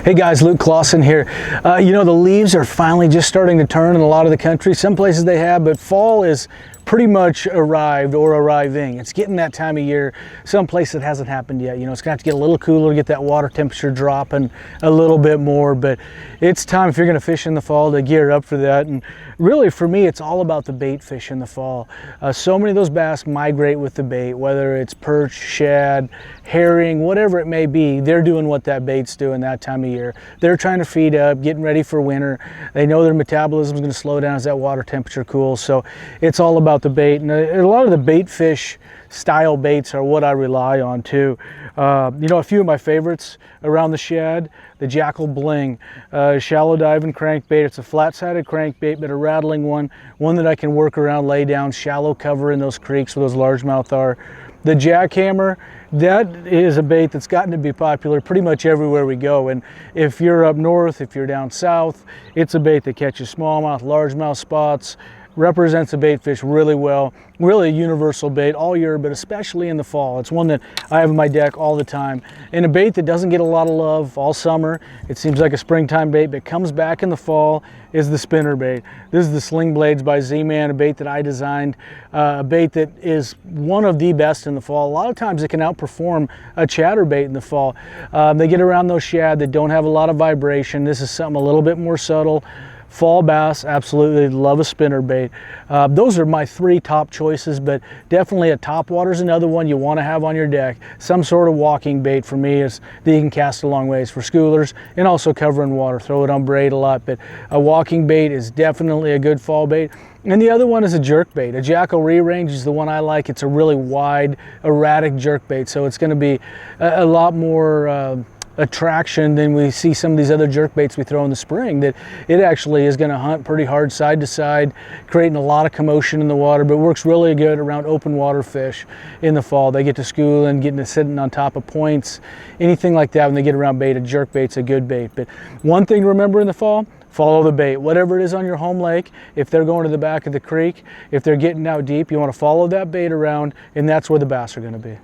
Hey guys, Luke Clausen here. You know, the leaves are finally just starting to turn in a lot of the country. Some places they have, but fall is pretty much arrived or arriving. It's getting that time of year. Some place it hasn't happened yet. You know, it's gonna have to get a little cooler to get that water temperature dropping a little bit more, but it's time if you're gonna fish in the fall to gear up for that. And really for me, it's all about the bait fish in the fall. So many of those bass migrate with the bait, whether it's perch, shad, herring, whatever it may be. They're doing what that bait's doing that time of year. They're trying to feed up, getting ready for winter. They know their metabolism is going to slow down as that water temperature cools. So it's all about the bait. And a lot of the bait fish style baits are what I rely on too. You know, a few of my favorites around the shad, the Jackal Bling, shallow diving crankbait. It's a flat-sided crankbait, but a rattling one that I can work around, lay down, shallow cover in those creeks where those largemouth are. The Jackhammer, that is a bait that's gotten to be popular pretty much everywhere we go. And if you're up north, if you're down south, it's a bait that catches smallmouth, largemouth spots, represents a bait fish really well. Really a universal bait all year, but especially in the fall. It's one that I have in my deck all the time. And a bait that doesn't get a lot of love all summer. It seems like a springtime bait, but comes back in the fall is the spinner bait. This is the Sling Blades by Z-Man, a bait that I designed. A bait that is one of the best in the fall. A lot of times it can outperform a chatterbait in the fall. They get around those shad that don't have a lot of vibration. This is something a little bit more subtle. Fall bass, absolutely love a spinner bait. Those are my three top choices, but definitely a topwater is another one you want to have on your deck. Some sort of walking bait for me is that you can cast a long ways for schoolers and also covering water. Throw it on braid a lot, but a walking bait is definitely a good fall bait. And the other one is a jerk bait. A Jackal rearrange is the one I like. It's a really wide, erratic jerk bait, so it's going to be a lot more attraction than we see some of these other jerk baits we throw in the spring. That it actually is going to hunt pretty hard side to side, creating a lot of commotion in the water, but works really good around open water fish in the fall. They get to school and getting to sitting on top of points, anything like that. When they get around bait, a jerk bait's a good bait. But one thing to remember in the fall, follow the bait. Whatever it is on your home lake, if they're going to the back of the creek, if they're getting out deep, you want to follow that bait around, and that's where the bass are going to be.